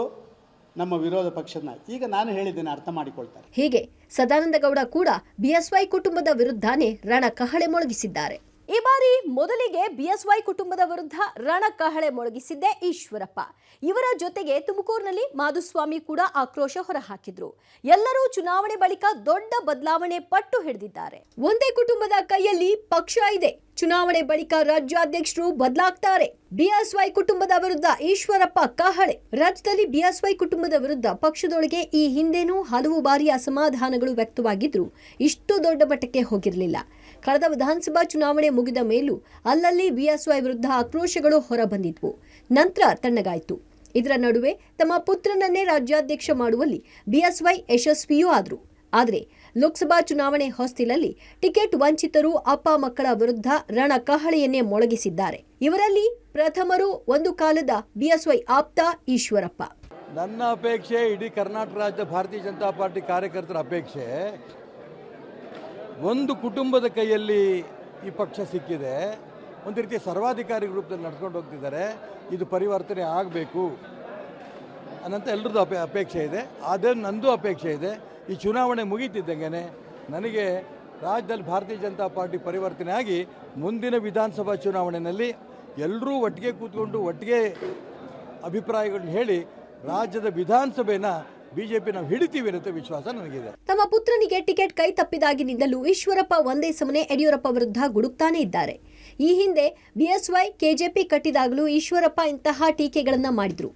ನಮ್ಮ ವಿರೋಧ ಪಕ್ಷದ ಈಗ ನಾನು ಹೇಳಿದ್ದೇನೆ ಅರ್ಥ ಮಾಡಿಕೊಳ್ತಾರೆ. ಹೀಗೆ ಸದಾನಂದ ಗೌಡ ಕೂಡ ಬಿಎಸ್ವೈ ಕುಟುಂಬದ ವಿರುದ್ಧನೇ ರಣಕಹಳೆ ಮೊಳಗಿಸಿದ್ದಾರೆ. ಈ ಬಾರಿ ಮೊದಲಿಗೆ ಬಿಎಸ್ವೈ ಕುಟುಂಬದ ವಿರುದ್ಧ ರಣಕಹಳೆ ಮೊಳಗಿಸಿದ್ದೇ ಈಶ್ವರಪ್ಪ. ಇವರ ಜೊತೆಗೆ ತುಮಕೂರಿನಲ್ಲಿ ಮಾಧುಸ್ವಾಮಿ ಕೂಡ ಆಕ್ರೋಶ ಹೊರಹಾಕಿದ್ರು. ಎಲ್ಲರೂ ಚುನಾವಣೆ ಬಳಿಕ ದೊಡ್ಡ ಬದಲಾವಣೆ ಪಟ್ಟು ಹಿಡಿದಿದ್ದಾರೆ. ಒಂದೇ ಕುಟುಂಬದ ಕೈಯಲ್ಲಿ ಪಕ್ಷ ಇದೆ. ಚುನಾವಣೆ ಬಳಿಕ ರಾಜ್ಯಾಧ್ಯಕ್ಷರು ಬದಲಾಗ್ತಾರೆ. ಬಿಎಸ್ವೈ ಕುಟುಂಬದ ವಿರುದ್ಧ ಈಶ್ವರಪ್ಪ ಕಹಳೆ. ರಾಜ್ಯದಲ್ಲಿ ಬಿಎಸ್ವೈ ಕುಟುಂಬದ ವಿರುದ್ಧ ಪಕ್ಷದೊಳಗೆ ಈ ಹಿಂದೆನೂ ಹಲವು ಬಾರಿ ಅಸಮಾಧಾನಗಳು ವ್ಯಕ್ತವಾಗಿದ್ರು ಇಷ್ಟು ದೊಡ್ಡ ಮಟ್ಟಕ್ಕೆ ಹೋಗಿರಲಿಲ್ಲ. ಕಳೆದ ವಿಧಾನಸಭಾ ಚುನಾವಣೆ ಮುಗಿದ ಮೇಲೂ ಅಲ್ಲಲ್ಲಿ ಬಿಎಸ್ವೈ ವಿರುದ್ಧ ಆಕ್ರೋಶಗಳು ಹೊರಬಂದಿದ್ವು. ನಂತರ ತಣ್ಣಗಾಯಿತು. ಇದರ ನಡುವೆ ತಮ್ಮ ಪುತ್ರನನ್ನೇ ರಾಜ್ಯಾಧ್ಯಕ್ಷ ಮಾಡುವಲ್ಲಿ ಬಿಎಸ್ವೈ ಯಶಸ್ವಿಯೂ ಆದ್ರು. ಆದರೆ ಲೋಕಸಭಾ ಚುನಾವಣೆ ಹೊಸ್ತಿಲಲ್ಲಿ ಟಿಕೆಟ್ ವಂಚಿತರು ಅಪ್ಪ ಮಕ್ಕಳ ವಿರುದ್ಧ ರಣಕಹಳೆಯನ್ನೇ ಮೊಳಗಿಸಿದ್ದಾರೆ. ಇವರಲ್ಲಿ ಪ್ರಥಮರು ಒಂದು ಕಾಲದ ಬಿಎಸ್ವೈ ಆಪ್ತ ಈಶ್ವರಪ್ಪ. ನನ್ನ ಅಪೇಕ್ಷೆ, ಇಡೀ ಕರ್ನಾಟಕ ರಾಜ್ಯದ ಭಾರತೀಯ ಜನತಾ ಪಾರ್ಟಿ ಕಾರ್ಯಕರ್ತರ ಅಪೇಕ್ಷೆ, ಒಂದು ಕುಟುಂಬದ ಕೈಯಲ್ಲಿ ಈ ಪಕ್ಷ ಸಿಕ್ಕಿದೆ. ಒಂದು ರೀತಿಯ ಸರ್ವಾಧಿಕಾರಿ ರೂಪದಲ್ಲಿ ನಡ್ಕೊಂಡು ಹೋಗ್ತಿದ್ದಾರೆ. ಇದು ಪರಿವರ್ತನೆ ಆಗಬೇಕು ಅನ್ನೋಂಥ ಎಲ್ಲರದ್ದು ಅಪೇಕ್ಷೆ ಇದೆ. ಅದೇ ನಂದು ಅಪೇಕ್ಷೆ ಇದೆ. ಈ ಚುನಾವಣೆ ಮುಗೀತಿದ್ದಂಗೆ ನನಗೆ ರಾಜ್ಯದಲ್ಲಿ ಭಾರತೀಯ ಜನತಾ ಪಾರ್ಟಿ ಪರಿವರ್ತನೆ ಆಗಿ ಮುಂದಿನ ವಿಧಾನಸಭಾ ಚುನಾವಣೆಯಲ್ಲಿ ಎಲ್ಲರೂ ಒಟ್ಟಿಗೆ ಕೂತ್ಕೊಂಡು ಒಟ್ಟಿಗೆ ಅಭಿಪ್ರಾಯಗಳನ್ನ ಹೇಳಿ ರಾಜ್ಯದ ವಿಧಾನಸಭೆನ ಬಿಜೆಪಿ ನಾವು ಹಿಡಿತೀವಿ ಅನ್ನೋ ವಿಶ್ವಾಸ ನನಗಿದೆ. ತಮ್ಮ ಪುತ್ರನಿಗೆ ಟಿಕೆಟ್ ಕೈ ತಪ್ಪಿದಾಗಿನಿಂದಲೂ ಈಶ್ವರಪ್ಪ ಒಂದೇ ಸಮನೆ ಯಡಿಯೂರಪ್ಪ ವಿರುದ್ಧ ಗುಡುಕ್ತಾನೆ ಇದ್ದಾರೆ. ಈ ಹಿಂದೆ ಬಿಎಸ್ವೈ ಕೆಜೆಪಿ ಕಟ್ಟಿದಾಗಲೂ ಈಶ್ವರಪ್ಪ ಇಂತಹ ಟೀಕೆಗಳನ್ನ ಮಾಡಿದ್ರು.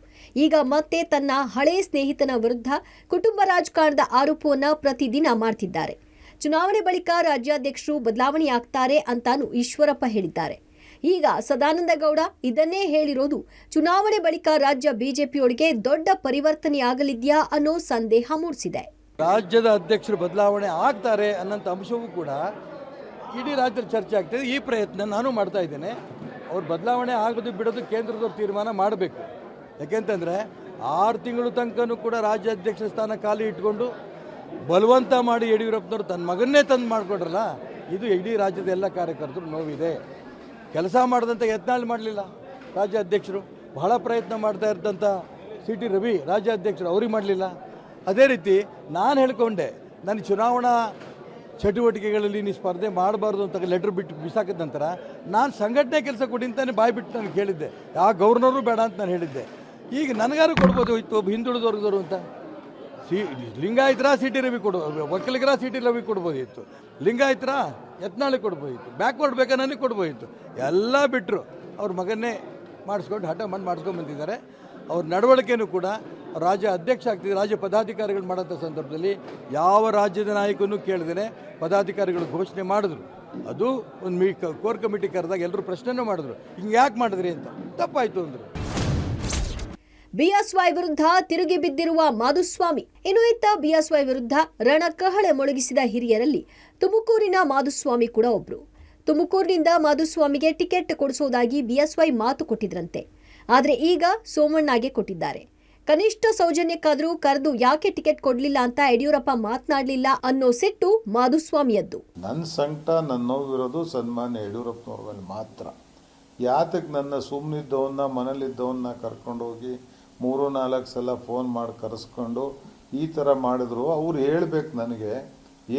ಈಗ ಮತ್ತೆ ತನ್ನ ಹಳೆ ಸ್ನೇಹಿತನ ವಿರುದ್ಧ ಕುಟುಂಬ ರಾಜಕಾರಣದ ಆರೋಪವನ್ನ ಪ್ರತಿದಿನ ಮಾಡ್ತಿದ್ದಾರೆ. ಚುನಾವಣೆ ಬಳಿಕ ರಾಜ್ಯಾಧ್ಯಕ್ಷರು ಬದಲಾವಣೆಯಾಗ್ತಾರೆ ಅಂತಾನೂ ಈಶ್ವರಪ್ಪ ಹೇಳಿದ್ದಾರೆ. ಈಗ ಸದಾನಂದ ಗೌಡ ಇದನ್ನೇ ಹೇಳಿರೋದು ಚುನಾವಣೆ ಬಳಿಕ ರಾಜ್ಯ ಬಿಜೆಪಿಯೊಳಗೆ ದೊಡ್ಡ ಪರಿವರ್ತನೆಯಾಗಲಿದೆಯಾ ಅನ್ನೋ ಸಂದೇಹ ಮೂಡಿಸಿದೆ. ರಾಜ್ಯದ ಅಧ್ಯಕ್ಷರು ಬದಲಾವಣೆ ಆಗ್ತಾರೆ ಅನ್ನೋಂಥ ಅಂಶವೂ ಕೂಡ ಇಡೀ ರಾಜ್ಯದಲ್ಲಿ ಚರ್ಚೆ ಆಗ್ತದೆ. ಈ ಪ್ರಯತ್ನ ನಾನು ಮಾಡ್ತಾ ಇದ್ದೇನೆ. ಅವ್ರು ಬದಲಾವಣೆ ಆಗೋದು ಬಿಡೋದು ಕೇಂದ್ರದವ್ರು ತೀರ್ಮಾನ ಮಾಡಬೇಕು. ಯಾಕೆಂತಂದರೆ 6 ತಿಂಗಳು ತನಕನೂ ಕೂಡ ರಾಜ್ಯಾಧ್ಯಕ್ಷ ಸ್ಥಾನ ಖಾಲಿ ಇಟ್ಕೊಂಡು ಬಲವಂತ ಮಾಡಿ ಯಡಿಯೂರಪ್ಪನವರು ತನ್ನ ಮಗನ್ನೇ ತಂದು ಮಾಡಿಕೊಡ್ರಲ್ಲ, ಇದು ಇಡೀ ರಾಜ್ಯದ ಎಲ್ಲ ಕಾರ್ಯಕರ್ತರು ನೋವಿದೆ. ಕೆಲಸ ಮಾಡಿದಂಥ ಯತ್ನಾಳ್ ಮಾಡಲಿಲ್ಲ ರಾಜ್ಯಾಧ್ಯಕ್ಷರು. ಬಹಳ ಪ್ರಯತ್ನ ಮಾಡ್ತಾ ಇದ್ದಂಥ CT ರವಿ ರಾಜ್ಯಾಧ್ಯಕ್ಷರು ಅವ್ರಿಗೆ ಮಾಡಲಿಲ್ಲ. ಅದೇ ರೀತಿ ನಾನು ಹೇಳ್ಕೊಂಡೆ, ನನ್ನ ಚುನಾವಣಾ ಚಟುವಟಿಕೆಗಳಲ್ಲಿ ನೀವು ಸ್ಪರ್ಧೆ ಮಾಡಬಾರ್ದು ಅಂತ ಲೆಟ್ರ್ ಬಿಟ್ಟು ಬಿಸಾಕಿದ ನಂತರ ನಾನು ಸಂಘಟನೆ ಕೆಲಸ ಕೊಡಿ ಅಂತಾನೆ ಬಾಯ್ಬಿಟ್ಟು ನಾನು ಕೇಳಿದ್ದೆ. ಯಾವ ಗವರ್ನರು ಬೇಡ ಅಂತ ನಾನು ಹೇಳಿದ್ದೆ. ಈಗ ನನಗಾರು ಕೊಡ್ಬೋದು ಇತ್ತು ಒಬ್ಬ ಹಿಂದುಳಿದ ವರ್ಗದವರು ಅಂತ. ಲಿಂಗಾಯತರ CT ರವಿ ಕೊಡ್ಬೋದು, ಒಕ್ಕಲಿಗರ CT ರವಿ ಕೊಡ್ಬೋದಿತ್ತು, ಲಿಂಗಾಯತರ ಯತ್ನಾಳಿಗೆ ಕೊಡ್ಬೋದಿತ್ತು, ಬ್ಯಾಕ್ವರ್ಡ್ ಬೇಕಾ ನನಗೆ ಕೊಡ್ಬೋದಿತ್ತು. ಎಲ್ಲ ಬಿಟ್ಟರು ಅವ್ರ ಮಗನ್ನೇ ಮಾಡಿಸ್ಕೊಂಡು ಹಠ ಮಾಡಿ ಮಾಡಿಸ್ಕೊಂಡು ಬಂದಿದ್ದಾರೆ. ಅವ್ರ ನಡವಳಿಕೆಯೂ ಕೂಡ ರಾಜ್ಯ ಅಧ್ಯಕ್ಷ ಆಗ್ತಿದೆ. ರಾಜ್ಯ ಪದಾಧಿಕಾರಿಗಳು ಮಾಡೋಂಥ ಸಂದರ್ಭದಲ್ಲಿ ಯಾವ ರಾಜ್ಯದ ನಾಯಕನೂ ಕೇಳಿದೇನೆ ಪದಾಧಿಕಾರಿಗಳು ಘೋಷಣೆ ಮಾಡಿದ್ರು. ಅದು ಒಂದು ಕೋರ್ ಕಮಿಟಿ ಕರೆದಾಗ ಎಲ್ಲರೂ ಪ್ರಶ್ನೆನೂ ಮಾಡಿದ್ರು, ಹಿಂಗೆ ಯಾಕೆ ಮಾಡಿದ್ರಿ ಅಂತ. ತಪ್ಪಾಯಿತು ಅಂದರು. ಬಿಎಸ್ವೈ ವಿರುದ್ಧ ತಿರುಗಿ ಬಿದ್ದಿರುವ ಮಾಧುಸ್ವಾಮಿ. ಇನ್ನು ಇತ್ತ ಬಿಎಸ್ವೈ ವಿರುದ್ಧ ರಣಕಹಳೆ ಮೊಳಗಿಸಿದ ಹಿರಿಯರಲ್ಲಿ ತುಮಕೂರಿನ ಮಾಧುಸ್ವಾಮಿ ಕೂಡ ಒಬ್ರು. ತುಮಕೂರಿನಿಂದ ಮಾಧುಸ್ವಾಮಿಗೆ ಟಿಕೆಟ್ ಕೊಡಿಸೋದಾಗಿ ಬಿಎಸ್ವೈ ಮಾತು ಕೊಟ್ಟಿದ್ರಂತೆ. ಆದರೆ ಈಗ ಸೋಮಣ್ಣಗೆ ಕೊಟ್ಟಿದ್ದಾರೆ. ಕನಿಷ್ಠ ಸೌಜನ್ಯಕ್ಕಾದರೂ ಕರೆದು ಯಾಕೆ ಟಿಕೆಟ್ ಕೊಡ್ಲಿಲ್ಲ ಅಂತ ಯಡಿಯೂರಪ್ಪ ಮಾತನಾಡಲಿಲ್ಲ ಅನ್ನೋ ಸಿಟ್ಟು ಮಾಧುಸ್ವಾಮಿಯದ್ದು. ನನ್ನ ಸಂಕಟ ನನ್ನ ನೋವಿರೋದು ಸನ್ಮಾನ್ಯ ಯಡಿಯೂರಪ್ಪನವ್ರ ಮೇಲೆ ಮಾತ್ರ. ಯಾತಕ್ಕೆ ನನ್ನ ಸುಮ್ಮನಿದ್ದವನ್ನ ಮನೇಲಿದ್ದವನ್ನ ಕರ್ಕೊಂಡೋಗಿ 3-4 ಸಲ ಫೋನ್ ಮಾಡಿ ಕರೆಸ್ಕೊಂಡು ಈ ಥರ ಮಾಡಿದ್ರು. ಅವ್ರು ಹೇಳ್ಬೇಕು ನನಗೆ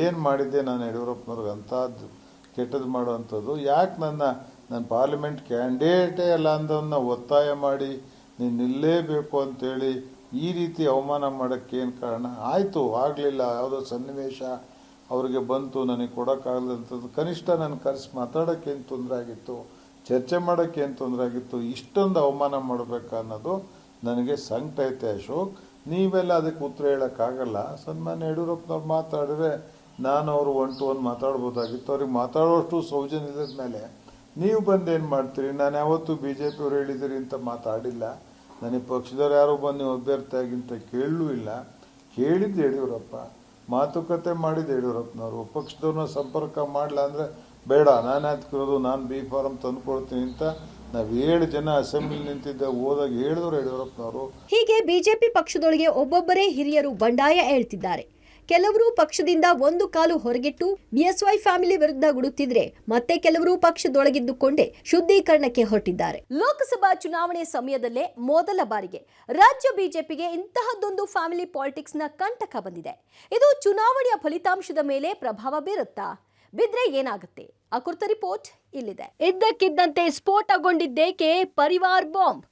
ಏನು ಮಾಡಿದ್ದೆ ನಾನು ಯಡಿಯೂರಪ್ಪನವ್ರಿಗೆ ಅಂಥದ್ದು ಕೆಟ್ಟದ್ದು ಮಾಡೋವಂಥದ್ದು. ಯಾಕೆ ನನ್ನ ಪಾರ್ಲಿಮೆಂಟ್ ಕ್ಯಾಂಡಿಡೇಟೇ ಅಲ್ಲ ಅಂದವನ್ನ ಒತ್ತಾಯ ಮಾಡಿ ನೀನು ನಿಲ್ಲೇಬೇಕು ಅಂತೇಳಿ ಈ ರೀತಿ ಅವಮಾನ ಮಾಡೋಕ್ಕೆ ಏನು ಕಾರಣ? ಆಯಿತು, ಆಗಲಿಲ್ಲ, ಯಾವುದೋ ಸನ್ನಿವೇಶ ಅವ್ರಿಗೆ ಬಂತು, ನನಗೆ ಕೊಡೋಕ್ಕಾಗದಂಥದ್ದು. ಕನಿಷ್ಠ ನಾನು ಕರೆಸಿ ಮಾತಾಡೋಕ್ಕೇನು ತೊಂದರೆ ಆಗಿತ್ತು, ಚರ್ಚೆ ಮಾಡೋಕ್ಕೇನು ತೊಂದರೆ ಆಗಿತ್ತು? ಇಷ್ಟೊಂದು ಅವಮಾನ ಮಾಡಬೇಕಾ ಅನ್ನೋದು ನನಗೆ ಸಂಕಟ ಐತೆ ಅಶೋಕ್. ನೀವೆಲ್ಲ ಅದಕ್ಕೆ ಉತ್ತರ ಹೇಳೋಕ್ಕಾಗಲ್ಲ. ಸನ್ಮಾನ್ಯ ಯಡಿಯೂರಪ್ಪನವ್ರು ಮಾತಾಡಿದ್ರೆ ನಾನು ಅವರು 1-to-1 ಮಾತಾಡ್ಬೋದಾಗಿತ್ತು. ಅವ್ರಿಗೆ ಮಾತಾಡೋಷ್ಟು ಸೌಜನ್ಯ ಇಲ್ಲದ ಮೇಲೆ ನೀವು ಬಂದು ಏನು ಮಾಡ್ತೀರಿ? ನಾನು ಯಾವತ್ತೂ BJP ಅವ್ರು ಹೇಳಿದಿರಿ ಅಂತ ಮಾತಾಡಿಲ್ಲ. ನನಗೆ ಪಕ್ಷದವ್ರು ಯಾರು ಬಂದು ನೀವು ಅಭ್ಯರ್ಥಿಯಾಗಿಂತ ಕೇಳಲೂ ಇಲ್ಲ. ಕೇಳಿದ್ದು ಯಡಿಯೂರಪ್ಪ, ಮಾತುಕತೆ ಮಾಡಿದ್ದು ಯಡಿಯೂರಪ್ಪನವರು. ಪಕ್ಷದವ್ರನ್ನ ಸಂಪರ್ಕ ಮಾಡಲ್ಲ ಅಂದರೆ ಬೇಡ, ನಾನು ಅದಕ್ಕಿರೋದು, ನಾನು B ಫಾರಂ ತಂದುಕೊಡ್ತೀನಿ ಅಂತ ನಾವು 7 ಜನ ಅಸೆಂಬ್ಲಿ ನಿಂತಿದ್ದ ಹೋದಾಗ ಹೇಳಿದ್ರು ಯಡಿಯೂರಪ್ಪನವರು. ಹೀಗೆ ಬಿಜೆಪಿ ಪಕ್ಷದೊಳಗೆ ಒಬ್ಬೊಬ್ಬರೇ ಹಿರಿಯರು ಬಂಡಾಯ ಹೇಳ್ತಿದ್ದಾರೆ. ಕೆಲವರು ಪಕ್ಷದಿಂದ ಒಂದು ಕಾಲು ಹೊರಗಿಟ್ಟು ಬಿಎಸ್ವೈ ಫ್ಯಾಮಿಲಿ ವಿರುದ್ಧ ಗುಡುತ್ತಿದ್ರೆ, ಮತ್ತೆ ಕೆಲವರು ಪಕ್ಷದೊಳಗಿದ್ದುಕೊಂಡೇ ಶುದ್ಧೀಕರಣಕ್ಕೆ ಹೊರಟಿದ್ದಾರೆ. ಲೋಕಸಭಾ ಚುನಾವಣೆ ಸಮಯದಲ್ಲೇ ಮೊದಲ ಬಾರಿಗೆ ರಾಜ್ಯ ಬಿಜೆಪಿಗೆ ಇಂತಹದ್ದೊಂದು ಫ್ಯಾಮಿಲಿ ಪಾಲಿಟಿಕ್ಸ್ ನ ಕಂಟಕ ಬಂದಿದೆ. ಇದು ಚುನಾವಣೆಯ ಫಲಿತಾಂಶದ ಮೇಲೆ ಪ್ರಭಾವ ಬೀರುತ್ತಾ? ಬಿದ್ರೆ ಏನಾಗುತ್ತೆ? ಆ ಕುರಿತ ರಿಪೋರ್ಟ್ ಇಲ್ಲಿದೆ. ಇದ್ದಕ್ಕಿದ್ದಂತೆ ಸ್ಫೋಟಗೊಂಡಿದ್ದೇಕೆ ಪರಿವಾರ್ ಬಾಂಬ್?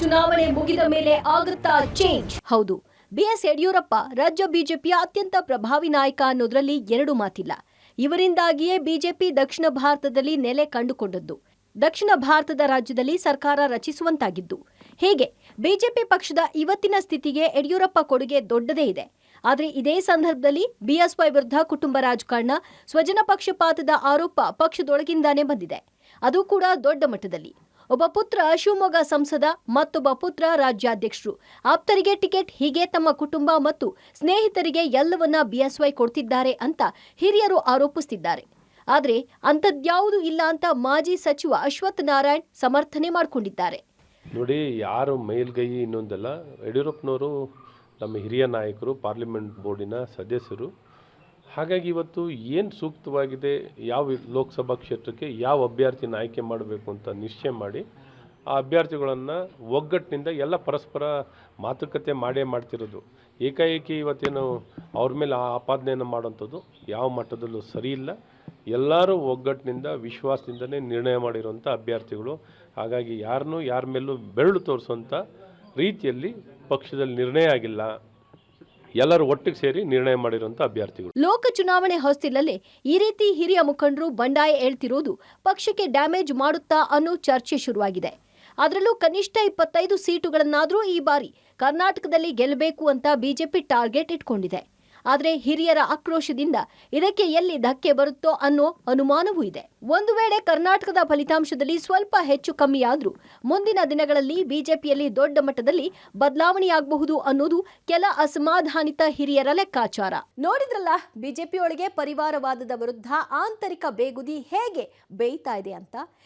ಚುನಾವಣೆ ಮುಗಿದ ಮೇಲೆ ಆಗುತ್ತಾ ಚೇಂಜ್? ಹೌದು, ಬಿಎಸ್ ಯಡಿಯೂರಪ್ಪ ರಾಜ್ಯ ಬಿಜೆಪಿಯ ಅತ್ಯಂತ ಪ್ರಭಾವಿ ನಾಯಕ ಅನ್ನೋದ್ರಲ್ಲಿ 2 ಮಾತಿಲ್ಲ. ಇವರಿಂದಾಗಿಯೇ ಬಿಜೆಪಿ ದಕ್ಷಿಣ ಭಾರತದಲ್ಲಿ ನೆಲೆ ಕಂಡುಕೊಂಡದ್ದು, ದಕ್ಷಿಣ ಭಾರತದ ರಾಜ್ಯದಲ್ಲಿ ಸರ್ಕಾರ ರಚಿಸುವಂತಾಗಿದ್ದು. ಹೀಗೆ ಬಿಜೆಪಿ ಪಕ್ಷದ ಇವತ್ತಿನ ಸ್ಥಿತಿಗೆ ಯಡಿಯೂರಪ್ಪ ಕೊಡುಗೆ ದೊಡ್ಡದೇ ಇದೆ. ಆದರೆ ಇದೇ ಸಂದರ್ಭದಲ್ಲಿ ಬಿಎಸ್ವೈ ವಿರುದ್ಧ ಕುಟುಂಬ ರಾಜಕಾರಣ, ಸ್ವಜನ ಪಕ್ಷಪಾತದ ಆರೋಪ ಪಕ್ಷದೊಳಗಿಂದಾನೇ ಬಂದಿದೆ. ಅದು ಕೂಡ ದೊಡ್ಡ ಮಟ್ಟದಲ್ಲಿ. ಒಬ್ಬ ಪುತ್ರ ಶಿವಮೊಗ್ಗ ಸಂಸದ, ಮತ್ತೊಬ್ಬ ಪುತ್ರ ರಾಜ್ಯಾಧ್ಯಕ್ಷರು, ಆಪ್ತರಿಗೆ ಟಿಕೆಟ್, ಹೀಗೆ ತಮ್ಮ ಕುಟುಂಬ ಮತ್ತು ಸ್ನೇಹಿತರಿಗೆ ಎಲ್ಲವನ್ನ ಬಿಎಸ್ವೈ ಕೊಡ್ತಿದ್ದಾರೆ ಅಂತ ಹಿರಿಯರು ಆರೋಪಿಸುತ್ತಿದ್ದಾರೆ. ಆದರೆ ಅಂಥದ್ಯಾವುದು ಇಲ್ಲ ಅಂತ ಮಾಜಿ ಸಚಿವ ಅಶ್ವಥ್ ನಾರಾಯಣ್ ಸಮರ್ಥನೆ ಮಾಡಿಕೊಂಡಿದ್ದಾರೆ. ನೋಡಿ, ಯಾರು ಮೇಲ್ಗೈ ಇನ್ನೊಂದಲ್ಲ, ಯಡಿಯೂರಪ್ಪನವರು ನಮ್ಮ ಹಿರಿಯ ನಾಯಕರು, ಪಾರ್ಲಿಮೆಂಟ್ ಬೋರ್ಡಿನ ಸದಸ್ಯರು. ಹಾಗಾಗಿ ಇವತ್ತು ಏನು ಸೂಕ್ತವಾಗಿದೆ, ಯಾವ ಲೋಕಸಭಾ ಕ್ಷೇತ್ರಕ್ಕೆ ಯಾವ ಅಭ್ಯರ್ಥಿನ ಆಯ್ಕೆ ಮಾಡಬೇಕು ಅಂತ ನಿಶ್ಚಯ ಮಾಡಿ ಆ ಅಭ್ಯರ್ಥಿಗಳನ್ನು ಒಗ್ಗಟ್ಟಿನಿಂದ ಎಲ್ಲ ಪರಸ್ಪರ ಮಾತುಕತೆ ಮಾಡೇ ಮಾಡ್ತಿರೋದು. ಏಕಾಏಕಿ ಇವತ್ತೇನು ಅವ್ರ ಮೇಲೆ ಆಪಾದನೆಯನ್ನು ಮಾಡೋಂಥದ್ದು ಯಾವ ಮಟ್ಟದಲ್ಲೂ ಸರಿ ಇಲ್ಲ. ಎಲ್ಲರೂ ಒಗ್ಗಟ್ಟಿನಿಂದ ವಿಶ್ವಾಸದಿಂದನೇ ನಿರ್ಣಯ ಮಾಡಿರುವಂಥ ಅಭ್ಯರ್ಥಿಗಳು. ಹಾಗಾಗಿ ಯಾರನ್ನೂ ಯಾರ ಮೇಲೂ ಬೆರಳು ತೋರಿಸುವಂಥ ರೀತಿಯಲ್ಲಿ ಪಕ್ಷದಲ್ಲಿ ನಿರ್ಣಯ ಆಗಿಲ್ಲ. ಎಲ್ಲರೂ ಒಟ್ಟಿಗೆ ಸೇರಿ ನಿರ್ಣಯ ಮಾಡಿರುವಂಥ ಅಭ್ಯರ್ಥಿಗಳು. ಲೋಕ ಚುನಾವಣೆ ಹೊಸ್ತಿಲಲ್ಲೇ ಈ ರೀತಿ ಹಿರಿಯ ಮುಖಂಡರು ಬಂಡಾಯ ಹೇಳ್ತಿರೋದು ಪಕ್ಷಕ್ಕೆ ಡ್ಯಾಮೇಜ್ ಮಾಡುತ್ತಾ ಅನ್ನೋ ಚರ್ಚೆ ಶುರುವಾಗಿದೆ. ಅದರಲ್ಲೂ ಕನಿಷ್ಠ 25 ಸೀಟುಗಳನ್ನಾದರೂ ಈ ಬಾರಿ ಕರ್ನಾಟಕದಲ್ಲಿ ಗೆಲ್ಲಬೇಕು ಅಂತ ಬಿಜೆಪಿ ಟಾರ್ಗೆಟ್ ಇಟ್ಕೊಂಡಿದೆ. ಆದರೆ ಹಿರಿಯರ ಆಕ್ರೋಶದಿಂದ ಇದಕ್ಕೆ ಎಲ್ಲಿ ಧಕ್ಕೆ ಬರುತ್ತೋ ಅನ್ನೋ ಅನುಮಾನವೂ ಇದೆ. ಒಂದು ವೇಳೆ ಕರ್ನಾಟಕದ ಫಲಿತಾಂಶದಲ್ಲಿ ಸ್ವಲ್ಪ ಹೆಚ್ಚು ಕಮ್ಮಿಯಾದ್ರೂ ಮುಂದಿನ ದಿನಗಳಲ್ಲಿ ಬಿಜೆಪಿಯಲ್ಲಿ ದೊಡ್ಡ ಮಟ್ಟದಲ್ಲಿ ಬದಲಾವಣೆಯಾಗಬಹುದು ಅನ್ನೋದು ಕೆಲ ಅಸಮಾಧಾನಿತ ಹಿರಿಯರ ಲೆಕ್ಕಾಚಾರ. ನೋಡಿದ್ರಲ್ಲ, ಬಿಜೆಪಿಯೊಳಗೆ ಪರಿವಾರವಾದದ ವಿರುದ್ಧ ಆಂತರಿಕ ಬೇಗುದಿ ಹೇಗೆ ಬೇಯ್ತಾ ಇದೆ ಅಂತ.